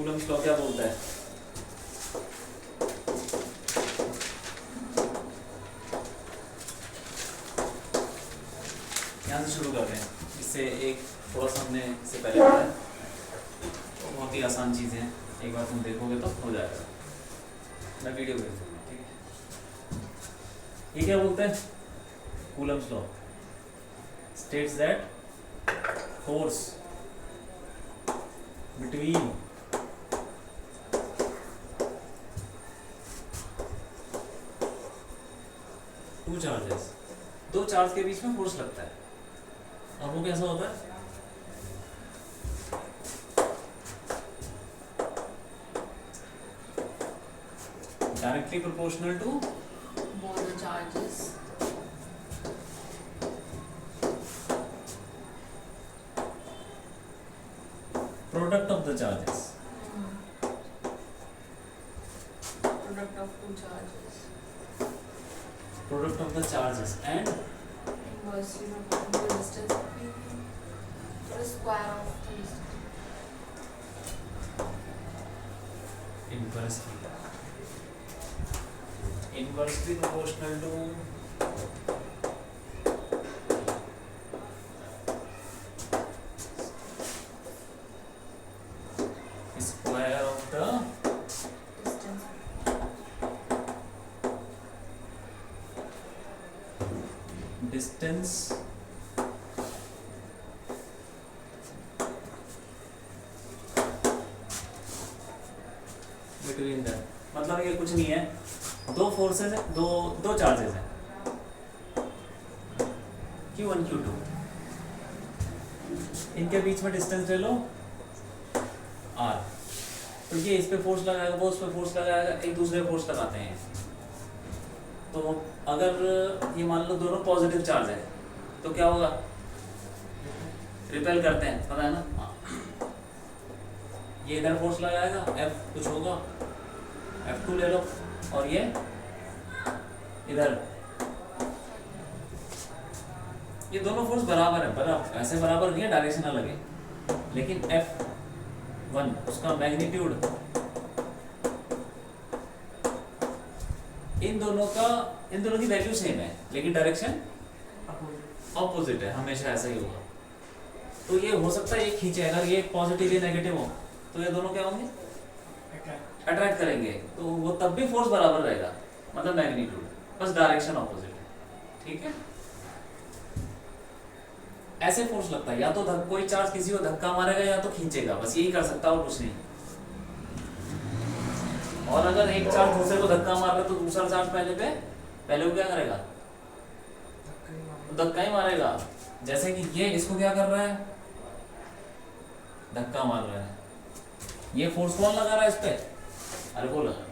Coulomb's law क्या बोलता है? यहाँ से शुरू करते हैं, इससे एक थोड़ा सा हमने इससे पहले पढ़ा है, तो बहुत ही आसान चीज़ें हैं, एक बार तुम देखोगे तो हो जाएगा। मैं वीडियो भेज दूँगा, ठीक है। ये क्या बोलते हैं? Coulomb's law states that force between two charges, दो चार्ज के बीच में फोर्स लगता है, और वो कैसा होता है? Directly proportional to both the charges. product of the charges. Product of two charges. Product of the charges and Inversely proportional to the distance between them. To the square of the distance. inversely proportional to square of the Distance. distance between them। मतलब ये कुछ नहीं है, दो forces है, दो charges हैं, Q1 Q2, इनके बीच में डिस्टेंस ले लो R, तो ये इस पे फोर्स लगाएगा, वो उस पे फोर्स लगाएगा, एक दूसरे पे फोर्स लगाते हैं। तो अगर ये मान लो दोनों पॉजिटिव चार्ज है तो क्या होगा? रिपेल करते हैं, पता है ना? हाँ। ये इधर फोर्स लगाएगा, F कुछ होगा, F2 ले लो, और ये इधर, ये दोनों फोर्स बराबर है, बराबर ऐसे बराबर नहीं है, डायरेक्शन अलग है, लेकिन F1 उसका मैग्नीट्यूड इन दोनों की वैल्यू सेम है, लेकिन डायरेक्शन ऑपोजिट है, हमेशा ऐसा ही होगा। तो ये हो सकता है ये खींचे, अगर ये पॉजिटिव या नेगेटिव हो तो ये दोनों क्या होंगे? अट्रैक्ट करेंगे, तो वो तब भी फोर्स बराबर रहेगा, मतलब मैग्नीट्यूड, बस डायरेक्शन ऑपोजिट है, ठीक है। ऐसे फोर्स लगता है, या तो कोई चार्ज किसी को धक्का मारेगा या तो खींचेगा, बस यही कर सकता है और कुछ नहीं। और अगर एक चार्ज दूसरे को धक्का मार रहा है तो दूसरा चार्ज पहले को क्या करेगा? धक्का ही मारेगा। जैसे कि ये इसको क्या कर रहा है? धक्का मार रहा है। ये फोर्स कौन लगा रहा है इस पे? अरे वो लगा।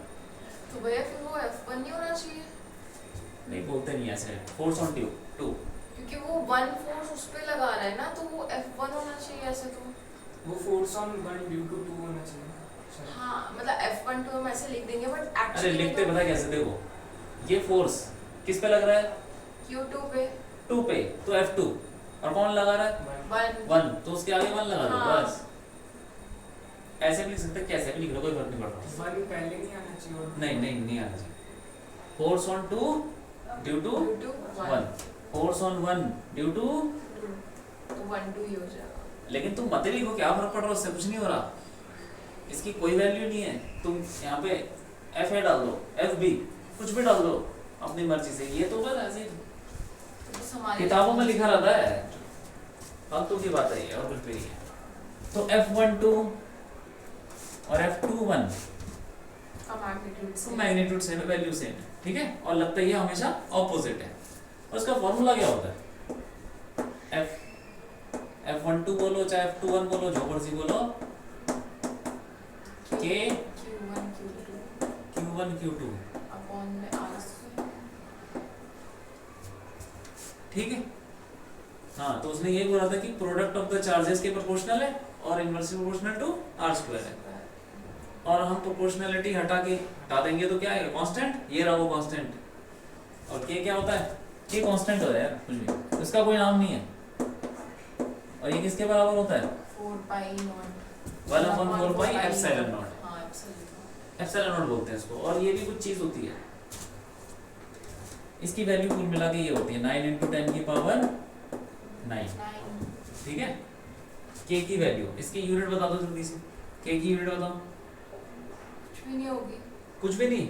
तो भैया फिर वो F1 नहीं होना चाहिए? नहीं, बोलते नहीं ऐसे, फोर्स ऑन टू, क्योंकि वो वन फोर्स उस पे लगा रहा है ना, तो वो F1 होना चाहिए ऐसे तो। वो फोर्स ऑन 1 ड्यू टू 2 होना चाहिए। हाँ, मतलब F1 2 हम ऐसे लिख देंगे, बट अरे एक्चुअली लिखते पता कैसे? देखो, ये फोर्स किस पे लग रहा है? Q2 पे 2 पे, तो F2, और कौन लगा रहा है? 1, तो उसके आगे 1 लगा दो, हाँ। बस। ऐसे भी लिख सकते, कैसे भी लिख लो, कोई फर्क नहीं पड़ता। 1 पहले नहीं आना चाहिए। नहीं आना चाहिए। Force on 2 due to 1, force on 1 due to, तो 1 2 ही हो जाएगा। लेकिन तुम मत लिखो, क्या फर्क पड़ रहा है, उससे कुछ नहीं हो रहा, इसकी कोई वैल्यू नहीं है। तुम यहाँ पे FA डाल दो, FB, कुछ भी डाल दो अपनी मर्जी से, ये तो बस ऐसे किताबों में लिखा रहता है, फालतू की बात है ये, और कुछ भी नहीं है। तो F12 और F21 का मैग्नीट्यूड तो मैग्नीट्यूड सेम है, वैल्यू सेम है, ठीक है, और लगता है ये हमेशा ऑपोजिट है। और इसका फॉर्मूला क्या होता है? F12 बोलो चाहे F21 बोलो, जो मर्जी बोलो, K Q1 Q2 अपॉन में R, ठीक है। हाँ, तो उसने ये बोला था कि प्रोडक्ट ऑफ द चार्जेस के प्रोपोर्शनल है और इनवर्सली प्रोपोर्शनल टू R² है। और हम प्रोपोर्शनलिटी हटा देंगे तो क्या आएगा? कांस्टेंट। ये रहा वो कांस्टेंट, और K क्या होता है? K कांस्टेंट होता है यार, कुछ भी, इसका कोई नाम नहीं है। और ये किसके बराबर होता है? 4 पाई नॉट 1/4 पाई एप्सिलॉन नॉट, हाँ एप्सिलॉन एप्सिलॉन नॉट बोलते हैं इसको। और ये भी कुछ चीज होती है, इसकी वैल्यू कुल मिला के ये होती है 9 × 10 की पावर 9, 9 ठीक है। के की वैल्यू, इसकी यूनिट बता दो जल्दी से, के की यूनिट बताओ। कुछ भी नहीं होगी कुछ भी नहीं,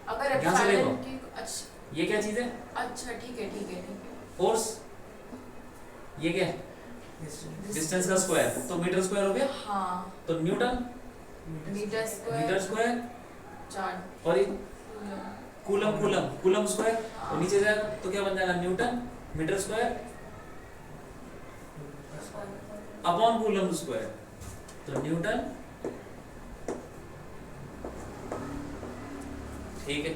अगर यहाँ से एप्सिलॉन देखो। की। अच्छा ये क्या चीज है, अच्छा ठीक है ठीक है ठीक है। फोर्स, ये क्या है, डिस्टेंस का स्क्वायर, तो मीटर स्क्वायर हो गया, हाँ तो newton metre metre square square, charge और ये कूलम कूलम कूलम स्क्वायर, हाँ। तो नीचे जाएगा तो क्या बन जाएगा, newton metre square upon coulomb square, तो न्यूटन, ठीक है,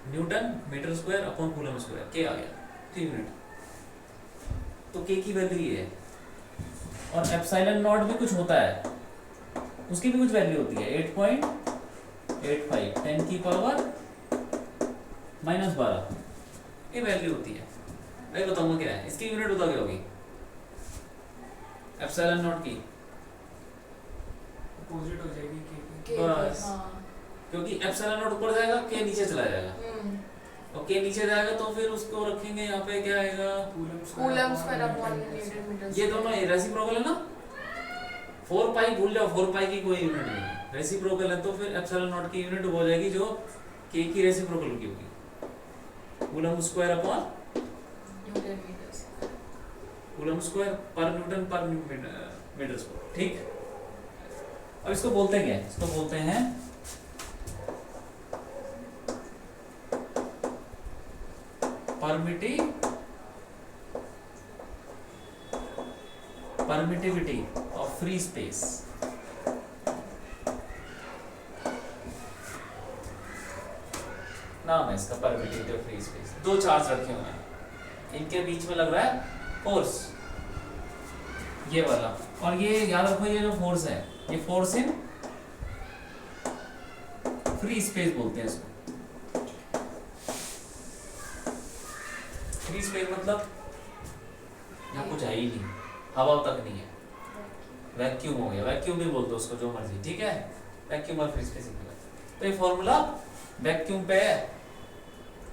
newton metre square upon coulomb square, के आ गया 3 यूनिट। तो के की वैल्यू ये है। और एप्सिलॉन नॉट भी कुछ होता है, उसकी भी कुछ वैल्यू होती है 8.85 10 की पावर -12, ये वैल्यू होती है। मैं बताऊंगा क्या है इसकी यूनिट, बता क्या होगी एप्सिलॉन नॉट की, अपोजिट हो जाएगी के के बस। हाँ क्योंकि एप्सिलॉन नॉट ऊपर जाएगा के नीचे चला जाएगा, और के नीचे जाएगा तो फिर उसको रखेंगे यहाँ पे, क्या आएगा, coulomb square upon newton metre. ये दोनों रेसिप्रोकल है ना, 4 पाई भूल जाओ, 4 पाई की कोई यूनिट नहीं है, रेसिप्रोकल है, तो फिर एप्सिलॉन नॉट की यूनिट हो जाएगी जो के की रेसिप्रोकल की होगी, coulomb square upon newton metre. Coulomb square पर न्यूटन पर मीटर स्क्वायर, ठीक। अब इसको बोलते हैं क्या, इसको बोलते हैं परमिटिविटी ऑफ फ्री स्पेस। नाम है इसका परमिटिविटी ऑफ फ्री स्पेस। दो चार्ज रखे हुए हैं, इनके बीच में लग रहा है फोर्स, ये वाला, और ये याद रखो ये जो फोर्स है, ये फोर्स इन फ्री स्पेस बोलते हैं इसको। फ्री स्पेस मतलब यहाँ कुछ है ही नहीं, हवा तक नहीं है, वैक्यूम हो गया, वैक्यूम भी बोलते हो उसको, जो मर्जी, ठीक है, वैक्यूम और फ्री स्पेस। तो ये फॉर्मूला वैक्यूम पे है,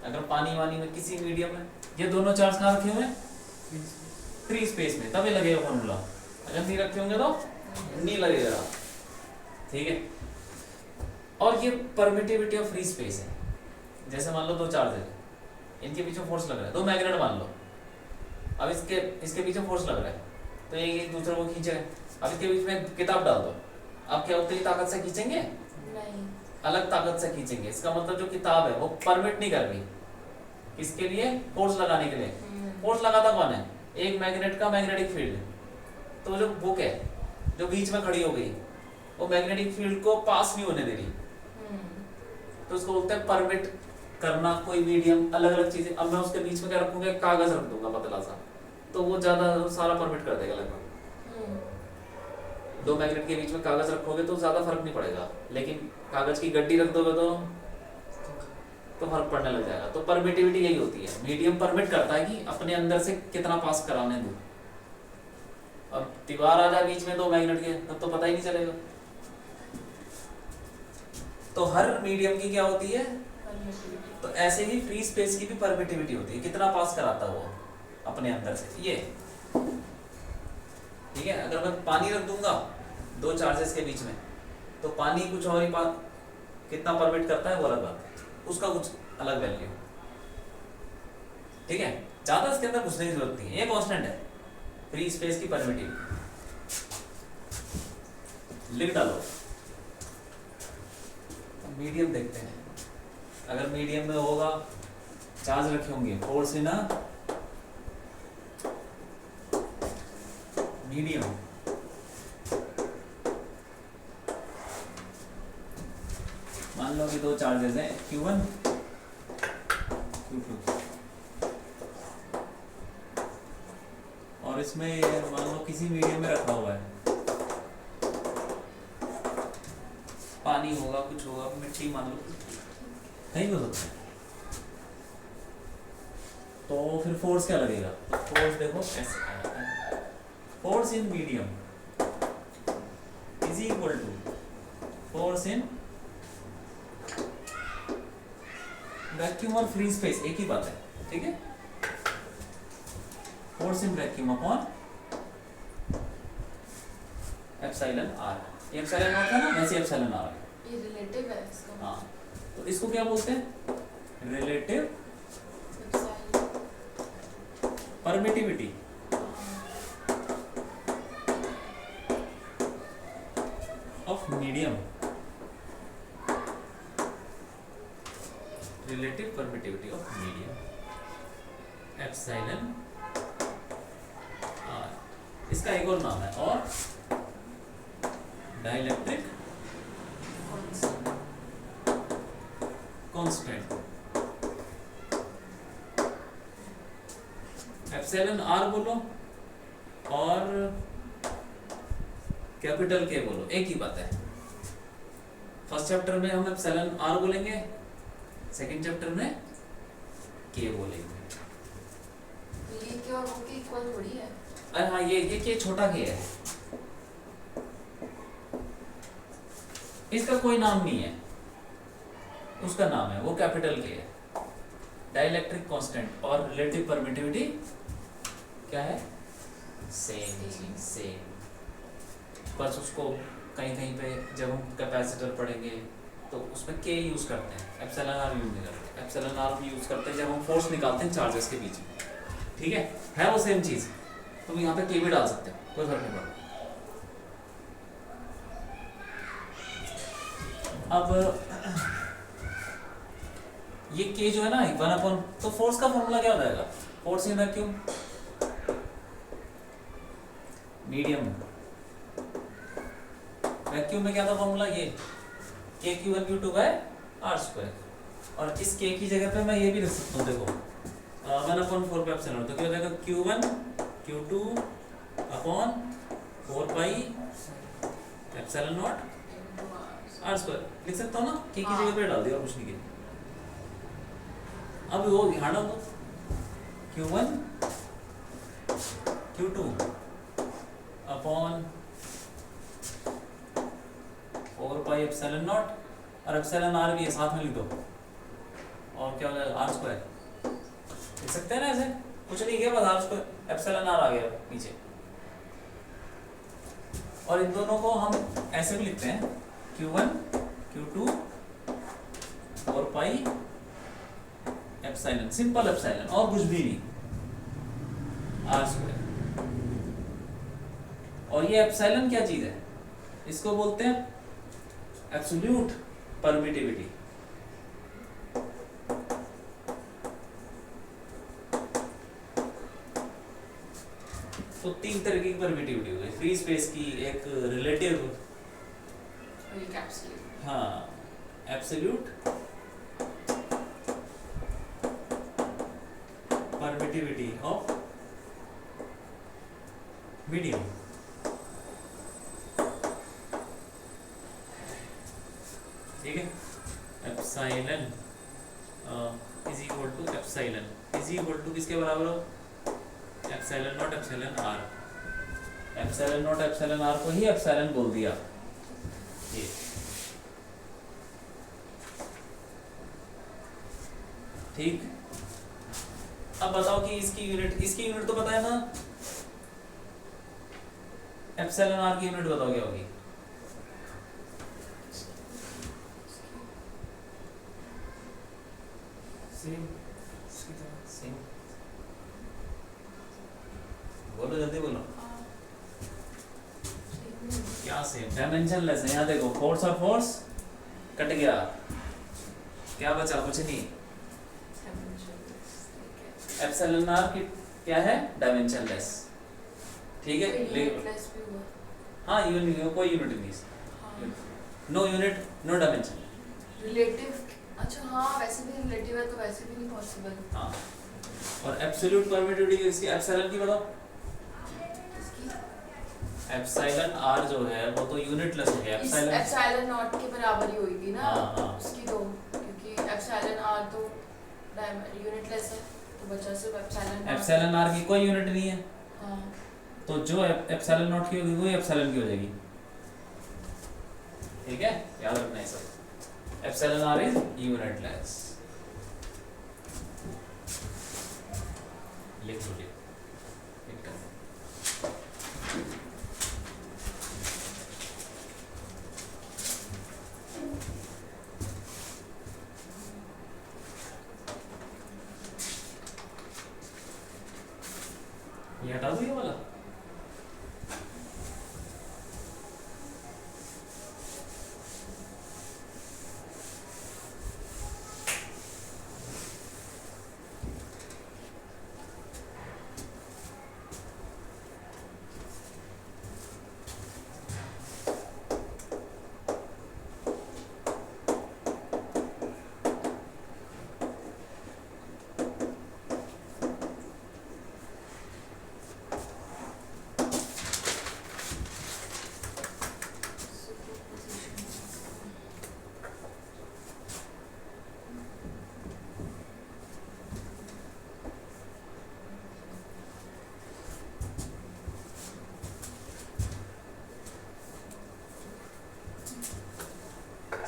अगर पानी वानी में किसी मीडियम में, ये दोनों चार्ज कहाँ रखे हुए हैं, फ्री स्पेस में, तभी लगेगा फॉर्मूला, अगर नहीं रखे होंगे तो नहीं लगेगा, ठीक है। और ये परमिटिविटी ऑफ फ्री स्पेस है, जैसे मान लो दो चार्ज है, इनके पीछे फोर्स लग रहा है, दो मैग्नेट मान लो, अब इसके पीछे फोर्स लग रहा है, तो ये एक दूसरे को खींचेगा। अब इसके बीच में किताब डाल दो, अब क्या उतनी ताकत से खींचेंगे, नहीं अलग ताकत से खींचेंगे। इसका मतलब जो किताब है वो परमिट नहीं कर रही, किसके लिए, फोर्स लगाने के लिए। फोर्स लगाता कौन है, एक मैग्नेट का मैग्नेटिक फील्ड, तो जो बुक है जो बीच में खड़ी हो गई, वो मैग्नेटिक फील्ड को पास नहीं होने दे रही, तो उसको बोलते हैं परमिट करना कोई मीडियम, अलग अलग चीजें। अब मैं उसके बीच में क्या रखूंगा, कागज रख दूंगा पतला सा, तो वो ज्यादा सारा परमिट कर देगा लगभग। दो मैग्नेट के बीच में कागज रखोगे तो ज्यादा फर्क नहीं पड़ेगा, लेकिन कागज की गड्डी रख दोगे तो फर्क पड़ने लग जाएगा। तो परमिटिविटी यही होती है, मीडियम परमिट करता है कि अपने अंदर से कितना पास कराने दूं। अब दीवार आ जाए बीच में दो मैग्नेट के, तब तो पता ही नहीं चलेगा। तो हर मीडियम की क्या होती है, तो ऐसे ही फ्री स्पेस की भी परमिटिविटी होती है, कितना पास कराता है वो अपने अंदर से, ये ठीक है। अगर मैं पानी रख दूंगा दो चार्जेस के बीच में, तो पानी कुछ और ही कितना परमिट करता है वो अलग बात है, उसका कुछ अलग वैल्यू, ठीक है। ज्यादा इसके अंदर घुसने की जरूरत नहीं है, ये कांस्टेंट है फ्री स्पेस की परमिटिविटी, लिख डालो। मीडियम देखते हैं, अगर मीडियम में होगा, चार्ज रखे होंगे, फोर्स इन मीडियम, मान लो कि दो चार्जेस हैं Q1 Q2, और इसमें मान लो किसी मीडियम में रखा हुआ है, पानी होगा, कुछ होगा, मिट्टी मान लो, नहीं हो सकता, तो फिर फोर्स क्या लगेगा, तो फोर्स देखो ऐसे, force in medium is equal to force in vacuum और फ्री स्पेस, एक ही बात है, ठीक है। Force in vacuum upon epsilon r, ये एप्सिलॉन नॉट था ना, वैसे एप्सिलॉन आर है। ये रिलेटिव है इसका। हाँ, तो इसको क्या बोलते हैं? Relative Epsilon. Permittivity of medium, relative permittivity of medium epsilon r. इसका एक और नाम है, और डाइलेक्ट्रिक कांस्टेंट। एप्सिलॉन आर बोलो और कैपिटल के बोलो, एक ही बात है। फर्स्ट चैप्टर में हम एप्सिलॉन आर बोलेंगे, सेकंड चैप्टर में के बोलेंगे। ये क्या और वो के इक्वल थोड़ी है। अरे हाँ, ये के छोटा के है, इसका कोई नाम नहीं है, उसका नाम है, वो कैपिटल के है। डाइलेक्ट्रिक कांस्टेंट और रिलेटिव परमिटिविटी क्या है? सेम चीज, सेम। बस उसको कहीं कहीं पे जब हम कैपेसिटर पढ़ेंगे तो उसमें के यूज करते हैं, एप्सिलॉन आर यूज नहीं करते। एप्सिलॉन आर यूज करते हैं जब हम फोर्स निकालते हैं चार्जेस के बीच में, ठीक है वो सेम चीज। तुम यहाँ पे के भी डाल सकते हो, कोई फर्क नहीं पड़ता। अब ये के जो है ना 1/, तो फोर्स का फॉर्मूला क्या हो जाएगा? Force in vacuum medium, vacuum में क्या था फॉर्मूला? ये के Q1 Q2 bye are square. और इस के की जगह पे मैं ये भी रख सकता हूँ, देखो 1/4 पे एप्सिलॉन, तो क्या हो जाएगा? Q1 Q2 upon 4 pi epsilon naught r square लिख सकता हूँ ना, के की जगह पे डाल दिया और कुछ नहीं किया। अब वो ध्यान दो, Q1 Q2 upon 4 pi epsilon not, और एप्सिलॉन आर भी है साथ में लिख दो, और क्या हो जाएगा? आर स्क्वायर लिख सकते हैं ना ऐसे, कुछ नहीं किया, बस आर स्क्वायर एप्सिलॉन आर आ गया नीचे। और इन दोनों को हम ऐसे भी लिखते हैं, Q1 Q2 4 pi epsilon, simple epsilon और कुछ भी नहीं, आर स्क्वायर। और ये एप्सिलॉन क्या चीज है? इसको बोलते हैं एब्सोल्यूट परमिटिविटी। तो 3 तरह की परमिटिविटी हो गई, फ्री स्पेस की, एक रिलेटिव, और ये एब्सोल्यूट। हाँ एब्सोल्यूट परमिटिविटी ऑफ मीडियम। ठीक है, epsilon is equal to epsilon is equal to किसके बराबर हो? Epsilon naught epsilon r. Epsilon naught epsilon r को ही एप्सिलॉन बोल दिया। ये ठीक। अब बताओ कि इसकी यूनिट तो पता है ना? एप्सिलॉन आर की यूनिट बताओ क्या होगी? सेम। बोलो जल्दी बोलो। क्या सेम? डायमेंशनलेस है। यहाँ देखो, फोर्स और फोर्स कट गया, क्या बचा? कुछ नहीं। एप्सिलॉन आर की क्या है? डायमेंशनलेस। ठीक है, यूनिटलेस भी हुआ। हाँ यूनिट, कोई यूनिट नहीं, no unit no dimension. Relative, अच्छा हाँ, वैसे भी रिलेटिव है तो वैसे भी नहीं पॉसिबल। हाँ, और एब्सोल्यूट परमिटिविटी इसकी एप्सिलॉन की बताओ। एप्सिलॉन आर जो है वो तो यूनिटलेस हो गया। एप्सिलॉन नॉट के बराबर ही होगी ना। हाँ। उसकी तो, क्योंकि एप्सिलॉन आर तो यूनिटलेस है, तो बचा सिर्फ एप्सिलॉन। एप्सिलॉन आर की कोई यूनिट नहीं है, हाँ, तो जो एप्सिलॉन नॉट की होगी वही एप्सिलॉन की हो जाएगी। ठीक है, याद रखना है सब। Epsilon r is unitless. लिख लो, लिख दो। ये हटा दो ये वाला।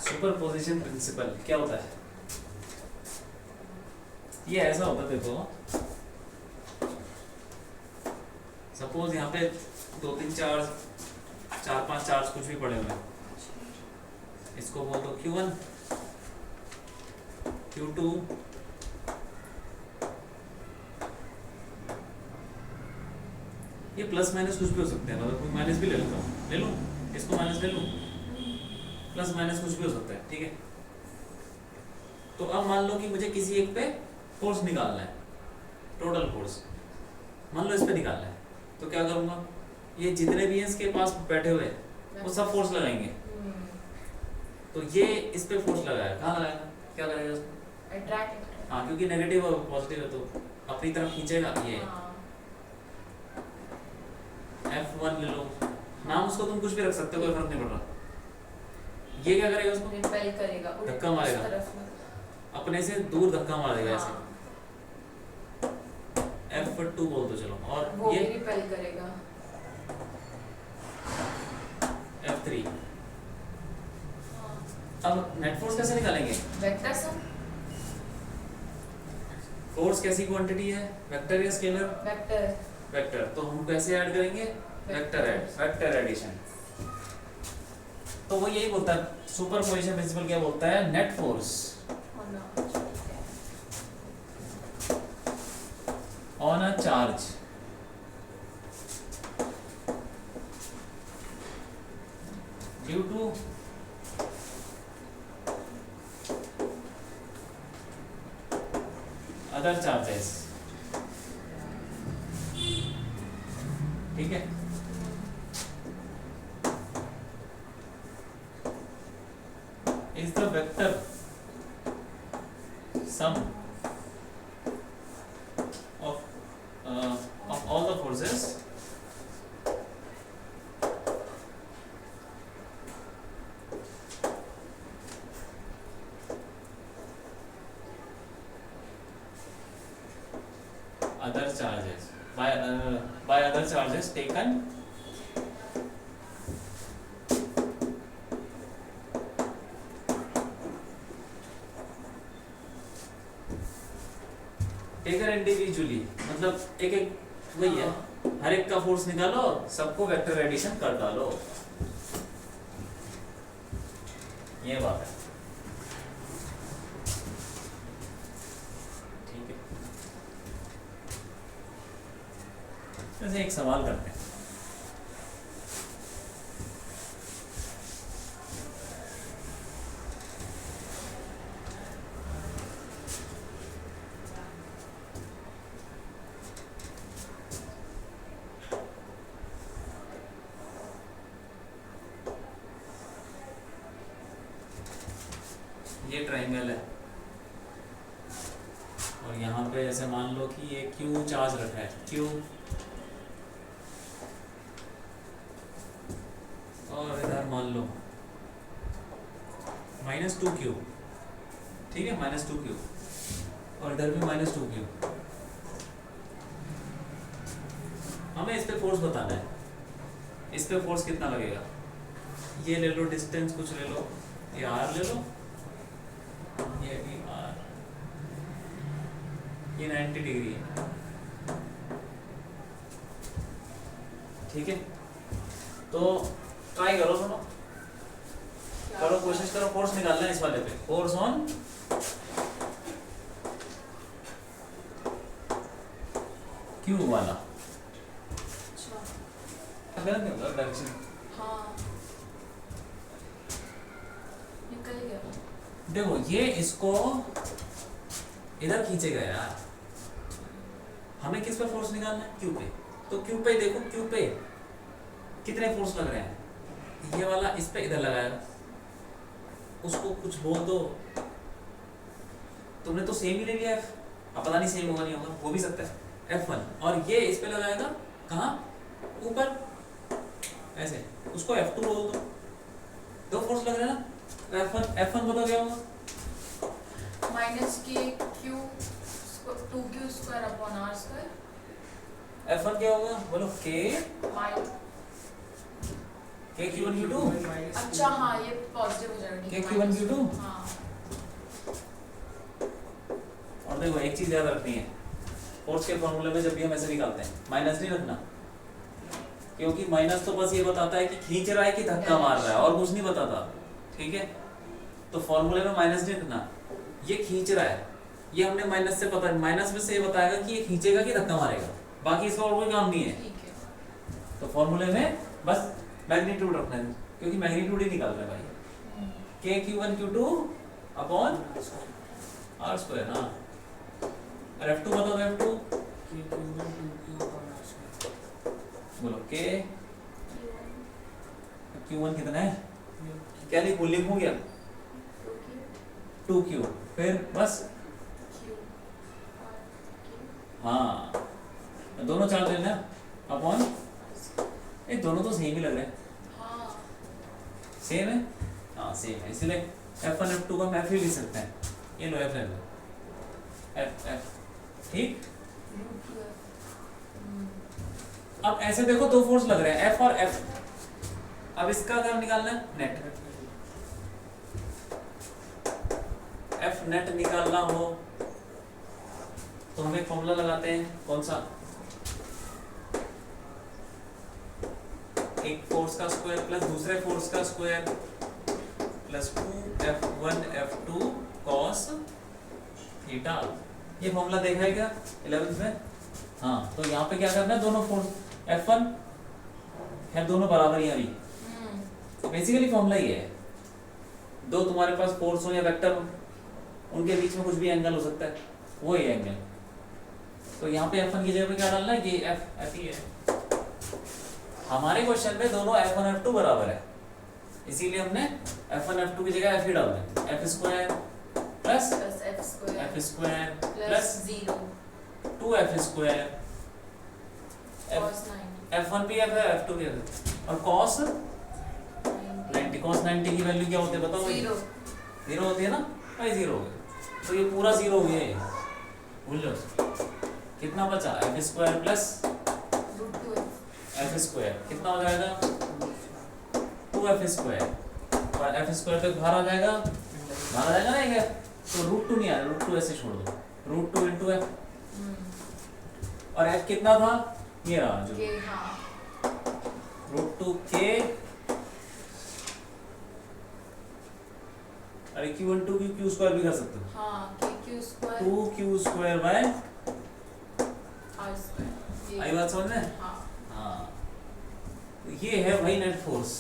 सुपरपोजिशन प्रिंसिपल क्या होता है? ये ऐसा होता है, देखो सपोज यहाँ पे 2 3 4 5 चार्ज कुछ भी पड़े हुए हैं, इसको बोल दो Q1 Q2 ये प्लस माइनस कुछ भी हो सकते हैं, मतलब कोई माइनस भी ले लेता हूँ, ले लूँ इसको माइनस ले लूँ, प्लस माइनस कुछ भी हो सकता है, ठीक है। तो अब मान लो कि मुझे किसी एक पे फोर्स निकालना है, टोटल फोर्स मान लो इस पे निकालना है, तो क्या करूँगा, ये जितने भी हैं इसके पास बैठे हुए वो सब फोर्स लगाएंगे, तो ये इस पे फोर्स लगाया, कहाँ लगाएगा, क्या करेगा उसको, अट्रैक्ट। हाँ क्योंकि नेगेटिव और पॉजिटिव है तो अपनी तरफ खींचेगा। ये F1 ले लो, नाम उसको तुम कुछ भी रख सकते हो, कोई फर्क नहीं पड़ रहा। ये क्या करेगा, उसको रिपेल करेगा, धक्का मारेगा, अपने से दूर धक्का मारेगा ऐसे। F2 बोल दो चलो, और वो ये भी रिपेल करेगा। F3। अब नेट फोर्स कैसे निकालेंगे, वेक्टर सम। फोर्स कैसी क्वांटिटी है, वेक्टर या स्केलर, वेक्टर। वेक्टर, तो हम कैसे ऐड करेंगे, वेक्टर ऐड, वेक्टर एडिशन। तो वो यही बोलता है, सुपरपोजिशन प्रिंसिपल क्या बोलता है, net force on a charge due to other charges, ठीक है। is the vector sum of all the forces other charges by other charges taken individually, मतलब एक एक वही है, हर एक का फोर्स निकालो, सबको वेक्टर एडिशन कर डालो, ये बात है, ठीक है। वैसे एक सवाल करते हैं, ये ट्रायंगल है और यहाँ पे ऐसे मान लो कि ये Q चार्ज रखा है, Q और इधर मान लो -2Q, ठीक है, -2Q और इधर भी -2Q। हमें इस पे फोर्स बताना है, इस पे फोर्स कितना लगेगा, ये ले लो डिस्टेंस कुछ ले लो, ये आर ले लो, ये भी आर, ये 90 डिग्री है, ठीक है। तो ट्राई करो सुनो, करो कोशिश करो, फोर्स निकालना है इस वाले पे, फोर्स ऑन क्यू वाला, अच्छा गलत नहीं होगा डायरेक्शन। हाँ निकल गया। देखो ये इसको इधर खींचेगा यार, हमें किस पे फोर्स निकालना है, क्यू पे, तो क्यू पे देखो, क्यू पे कितने फोर्स लग रहे हैं, ये वाला इस पे इधर लगाएगा, उसको कुछ बोल दो, तुमने तो सेम ही ले लिया F, अब पता नहीं सेम होगा नहीं होगा, हो भी सकता है F1, और ये इस पे लगाएगा कहाँ, ऊपर ऐसे, उसको F2 बोल दो, दो फोर्स लग रहे हैं ना, F1 बताओ क्या होगा, माइनस के Q 2q square upon r square. F1 क्या होगा बोलो, K Q1 Q2, अच्छा हाँ ये पॉजिटिव हो जाएगा, ठीक है, K Q1 Q2। हाँ और देखो एक चीज याद रखनी है, फोर्स के फॉर्मूले में जब भी हम ऐसे निकालते हैं माइनस नहीं रखना, क्योंकि माइनस तो बस ये बताता है कि खींच रहा है कि धक्का मार रहा है, और कुछ नहीं बताता, ठीक है। तो फॉर्मूले में माइनस नहीं रखना, ये खींच रहा है, ये हमने माइनस से पता, माइनस में से ये बताएगा कि ये खींचेगा कि धक्का मारेगा, बाकी इसका और कोई काम नहीं है। ठीक है। तो फॉर्मूले में बस मैग्नीट्यूड रखना है, क्योंकि मैग्नीट्यूड ही निकाल रहा है भाई, K Q1 Q2 upon R square, हाँ। और F2 बताओ, F2 बोलो, K Q1 कितना है, क्या लिखूं क्या, 2Q, फिर बस हाँ, दोनों चार्ज लेना अपॉन, ये दोनों तो सेम ही लग रहे हैं, हाँ सेम है, हाँ सेम है, इसलिए F1 F2 का हम F ही लिख सकते हैं, ये लो F ले लो, F ठीक। अब ऐसे देखो दो फोर्स लग रहे हैं F और F, अब इसका अगर निकालना है नेट, F नेट निकालना हो तो हम एक फॉर्मूला लगाते हैं, कौन सा, एक फोर्स का स्क्वायर प्लस दूसरे फोर्स का square plus 2F1 F2 cos theta, ये फॉर्मूला देखा है क्या 11th में, हाँ। तो यहाँ पे क्या करना है, दोनों फोर्स F1 है, दोनों बराबर ही अभी, तो बेसिकली फॉर्मूला ये है, दो तुम्हारे पास फोर्स हो या वेक्टर हो, उनके बीच में कुछ भी एंगल हो सकता है, वो ही एंगल, तो यहाँ पे F1 की जगह पे क्या डालना है, ये F ही है। हमारे क्वेश्चन में दोनों F1 F2 बराबर है, इसीलिए हमने F1 F2 की जगह F ही डाल दें, F square plus F square plus 0 2F square, cos 90 F1 भी F है F2 भी F है, और cos 90, cos 90 की वैल्यू क्या होती है बताओ, 0 होती है ना भाई, 0 हो गया, तो ये पूरा 0 हो गया, भूल जाओ, कितना बचा F square plus F square, कितना हो जाएगा 2F स्क्वायर, और F स्क्वायर तक बाहर आ जाएगा, बाहर आ जाएगा ना ये, तो √2 नहीं आया, √2 ऐसे छोड़ दो, √2 into F, और F कितना था, ये रहा जो √2K, अरे Q1 2 Q स्क्वायर भी कर सकते हो, हाँ Q square 2Q square by R square, आई बात समझ में, हाँ हाँ। तो ये है भाई नेट फोर्स,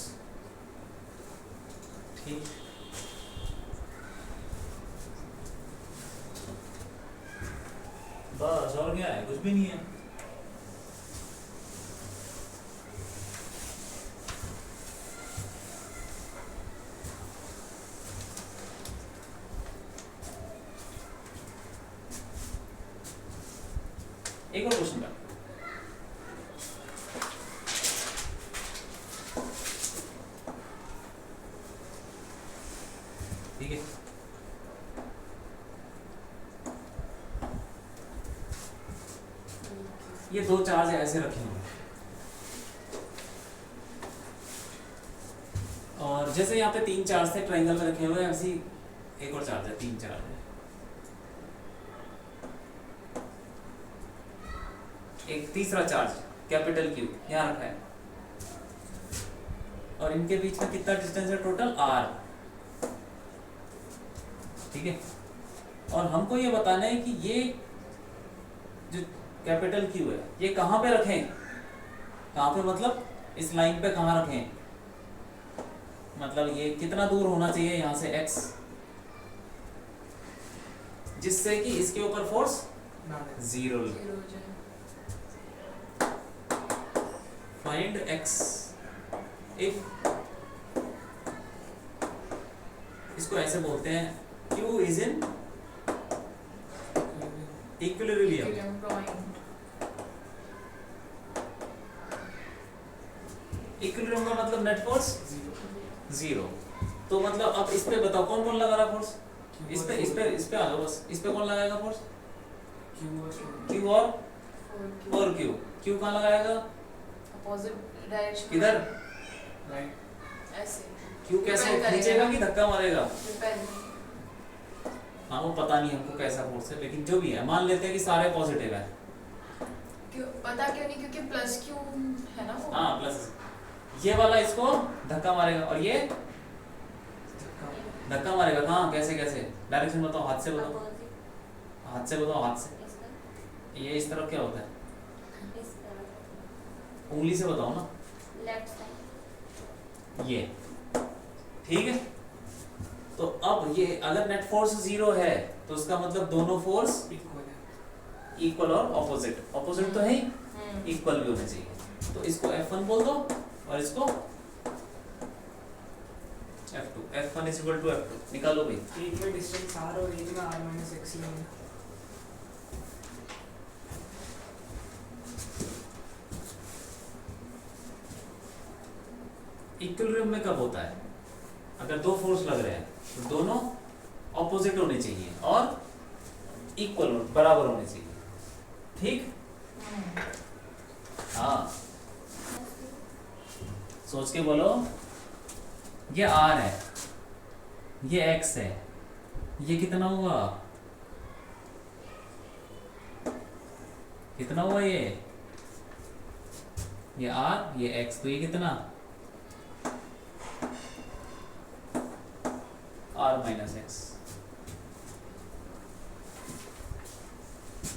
ठीक। बस और क्या है, कुछ भी नहीं है। एक और क्वेश्चन का, ठीक है। ये दो चार्ज ऐसे रखे हुए, और जैसे यहाँ पे 3 चार्ज थे ट्रायंगल में रखे हुए, ऐसी एक और चार्ज है, 3 चार्ज है। एक तीसरा चार्ज कैपिटल क्यू यहाँ रखा है, और इनके बीच में कितना डिस्टेंस है टोटल r, ठीक है। और हमको ये बताना है कि ये जो कैपिटल क्यू है ये कहाँ पे रखें, कहाँ पे मतलब इस लाइन पे कहाँ रखें, मतलब ये कितना दूर होना चाहिए यहाँ से x, जिससे कि इसके ऊपर फोर्स ना दे। 0 जीरो हो जाए। फाइंड x इफ, इसको ऐसे बोलते हैं q is in equilibrium. Equilibrium point. Equilibrium का मतलब नेट फोर्स जीरो। 0। तो मतलब अब इस पे बताओ कौन कौन लगा रहा फोर्स, इस पे आ जाओ बस, इस पे कौन लगाएगा फोर्स, क्यू q और Four और q कहाँ लगाएगा, opposite direction. इधर, राइट। ऐसे q कैसे Repel करेगा खींचेगा ना? कि धक्का मारेगा, repel. हाँ वो पता नहीं हमको कैसा फोर्स है, लेकिन जो भी है मान लेते हैं कि सारे पॉजिटिव है। क्यों पता क्यों नहीं, क्योंकि प्लस क्यू है ना वो। हाँ प्लस ये वाला इसको धक्का मारेगा, और ये धक्का मारेगा कहाँ, कैसे कैसे, डायरेक्शन बताओ, हाथ से बताओ, हाथ से बताओ, हाथ से। ये इस तरफ क्या होता है, उंगली से बताओ ना, लेफ्ट साइड। ये ठीक है। तो अब ये अगर नेट फोर्स 0 है तो उसका मतलब दोनों फोर्स इक्वल है। इक्वल और ऑपोजिट, ऑपोजिट तो है ही, इक्वल भी होने चाहिए। तो इसको F1 बोल दो और इसको F2, F1 is equal to F2 निकालो भाई। एक में डिस्टेंस r और एक में r माइनस x लेंगे। इक्विलिब्रियम में कब होता है, अगर दो फोर्स लग रहे हैं तो दोनों ऑपोजिट होने चाहिए और इक्वल बराबर होने चाहिए, ठीक। हाँ सोच के बोलो, ये R है, ये X है, ये कितना हुआ, कितना हुआ ये R, ये X, तो ये कितना R माइनस एक्स।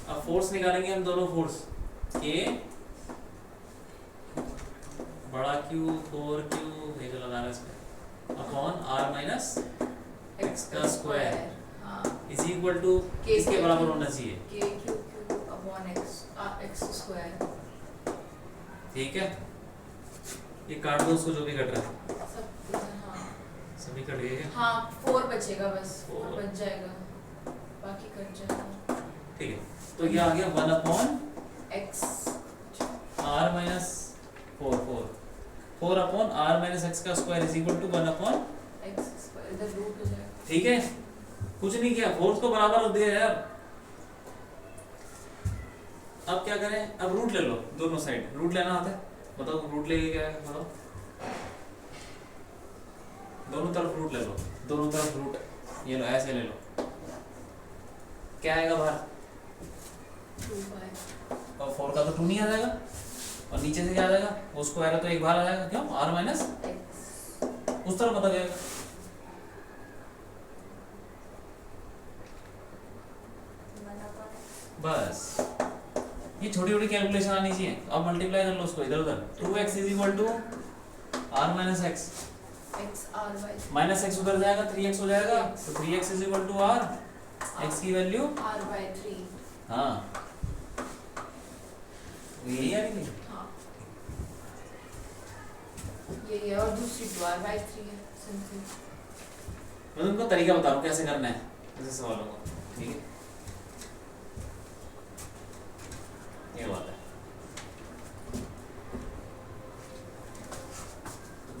अब फोर्स निकालेंगे हम दोनों फोर्स, K बड़ा Q 4Q ये जो लगाना है इसमें अपॉन R माइनस एक्स का स्क्वायर इज इक्वल टू किसके बराबर होना चाहिए, k q q upon x x square। ठीक है। ये काट दो उसको, जो भी कट रहा है सब हाँ सभी कट गए क्या? हाँ 4 बचेगा बस, 4 Four। बच जाएगा, बाकी कट जाएगा। ठीक है, तो ये आ गया 1 upon x R minus 4 upon R minus X का square is equal to 1 upon, x square इधर रूट हो जाएगा। ठीक है। कुछ नहीं किया, फोर्स को बराबर रख दिया यार। अब क्या करें, अब रूट ले लो दोनों साइड, रूट लेना आता है, बताओ रूट लेके क्या है, बताओ। दोनों तरफ रूट ले लो, दोनों तरफ रूट, ये लो ऐसे ले लो, क्या आएगा बाहर, 2 और 4 का तो 2 नहीं आ जाएगा, और नीचे से क्या आ जाएगा, वो स्क्वायर है तो एक बाहर आ जाएगा, क्यों R माइनस x उस तरफ बता जाएगा। बस ये छोटी छोटी कैलकुलेशन आनी चाहिए। अब मल्टीप्लाई कर लो उसको इधर उधर, 2x is equal to R minus x, x r by minus x उधर जाएगा 3x हो जाएगा, तो 3x is equal to R, x की वैल्यू r by 3। हाँ यही आ रही थी। हाँ ये और दूसरी 2 r by 3 है सिंपल। मैं तुमको तरीका बता रहा हूँ कैसे करना है ऐसे सवालों को, ठीक है। ये बात है।